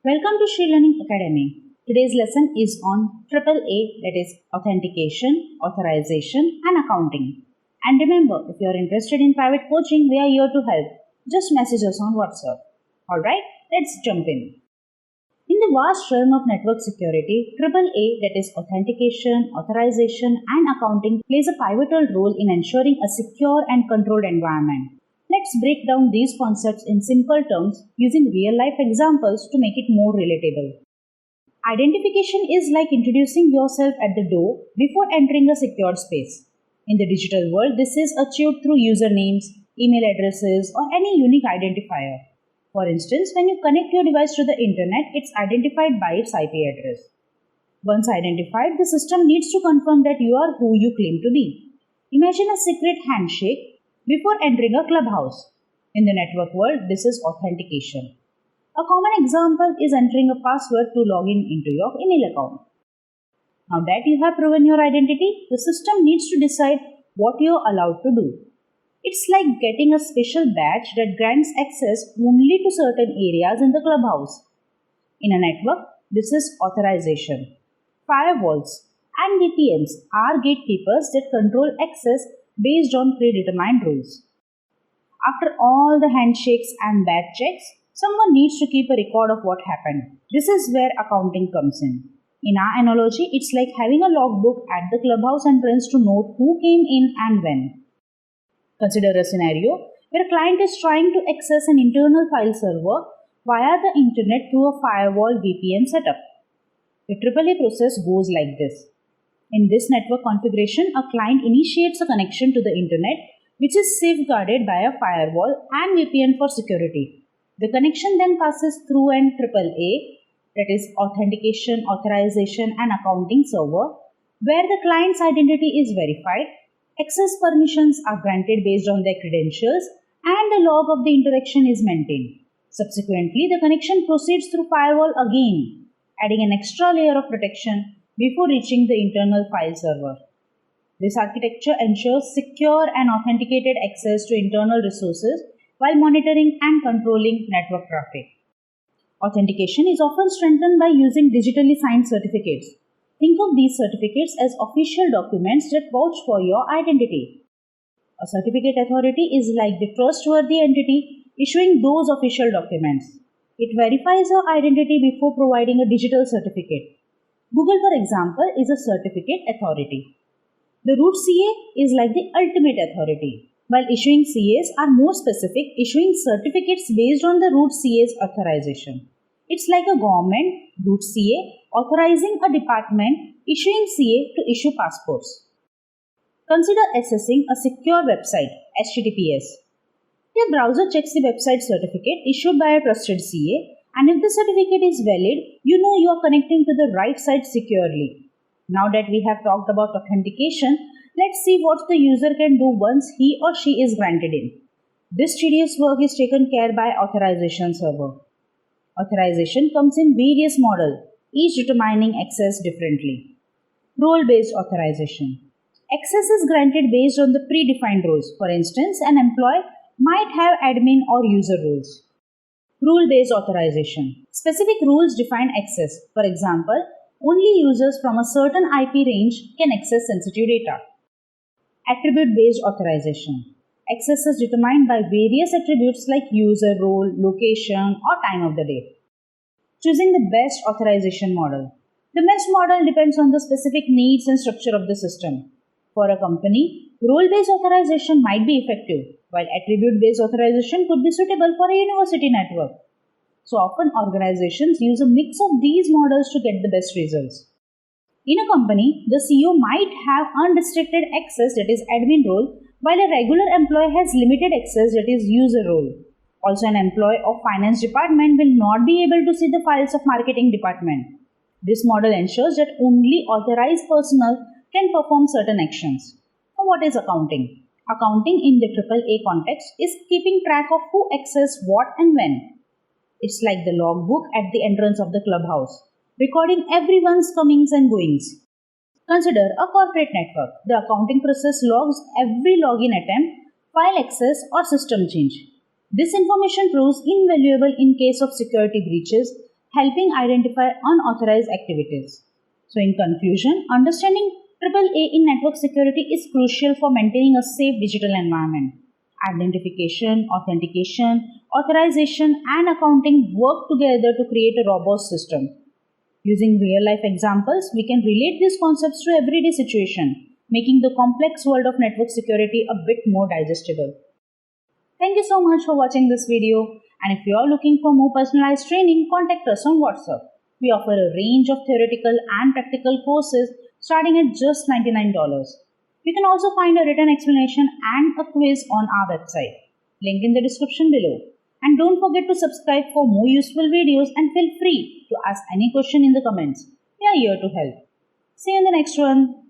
Welcome to Shree Learning Academy. Today's lesson is on AAA, that is Authentication, Authorization and Accounting. And remember, if you are interested in private coaching, we are here to help. Just message us on WhatsApp. Alright, let's jump in. In the vast realm of network security, AAA, that is Authentication, Authorization and Accounting, plays a pivotal role in ensuring a secure and controlled environment. Let's break down these concepts in simple terms using real-life examples to make it more relatable. Identification is like introducing yourself at the door before entering a secured space. In the digital world, this is achieved through usernames, email addresses, or any unique identifier. For instance, when you connect your device to the internet, it's identified by its IP address. Once identified, the system needs to confirm that you are who you claim to be. Imagine a secret handshake before entering a clubhouse. In the network world, this is authentication. A common example is entering a password to log into your email account. Now that you have proven your identity, the system needs to decide what you are allowed to do. It's like getting a special badge that grants access only to certain areas in the clubhouse. In a network, this is authorization. Firewalls and VPNs are gatekeepers that control access based on predetermined rules. After all the handshakes and badge checks, someone needs to keep a record of what happened. This is where accounting comes in. In our analogy, it's like having a logbook at the clubhouse entrance to note who came in and when. Consider a scenario where a client is trying to access an internal file server via the internet through a firewall VPN setup. The AAA process goes like this. In this network configuration, a client initiates a connection to the internet, which is safeguarded by a firewall and VPN for security. The connection then passes through an AAA, that is Authentication, Authorization and Accounting server, where the client's identity is verified, access permissions are granted based on their credentials, and a log of the interaction is maintained. Subsequently, the connection proceeds through firewall again, adding an extra layer of protection before reaching the internal file server. This architecture ensures secure and authenticated access to internal resources while monitoring and controlling network traffic. Authentication is often strengthened by using digitally signed certificates. Think of these certificates as official documents that vouch for your identity. A certificate authority is like the trustworthy entity issuing those official documents. It verifies your identity before providing a digital certificate. Google, for example, is a certificate authority. The root CA is like the ultimate authority. While issuing CAs are more specific, issuing certificates based on the root CA's authorization. It's like a government, root CA, authorizing a department, issuing CA to issue passports. Consider accessing a secure website, HTTPS. Your browser checks the website certificate issued by a trusted CA, and if the certificate is valid, you know you are connecting to the right site securely. Now that we have talked about authentication, let's see what the user can do once he or she is granted in. This tedious work is taken care by authorization server. Authorization comes in various models, each determining access differently. Role-based authorization. Access is granted based on the predefined roles. For instance, an employee might have admin or user roles. Rule-based authorization. Specific rules define access. For example, only users from a certain IP range can access sensitive data. Attribute-based authorization. Access is determined by various attributes like user role, location, or time of the day. Choosing the best authorization model. The best model depends on the specific needs and structure of the system. For a company, role-based authorization might be effective, while attribute-based authorization could be suitable for a university network. So often organizations use a mix of these models to get the best results. In a company, the CEO might have unrestricted access, that is admin role, while a regular employee has limited access, that is user role. Also, an employee of finance department will not be able to see the files of marketing department. This model ensures that only authorized personnel can perform certain actions. Now, what is accounting? Accounting in the AAA context is keeping track of who accessed what and when. It's like the logbook at the entrance of the clubhouse, recording everyone's comings and goings. Consider a corporate network. The accounting process logs every login attempt, file access, or system change. This information proves invaluable in case of security breaches, helping identify unauthorized activities. So in conclusion, understanding AAA in network security is crucial for maintaining a safe digital environment. Identification, authentication, authorization, and accounting work together to create a robust system. Using real-life examples, we can relate these concepts to everyday situation, making the complex world of network security a bit more digestible. Thank you so much for watching this video, and if you are looking for more personalized training, contact us on WhatsApp. We offer a range of theoretical and practical courses starting at just $99. You can also find a written explanation and a quiz on our website. Link in the description below. And don't forget to subscribe for more useful videos and feel free to ask any question in the comments. We are here to help. See you in the next one.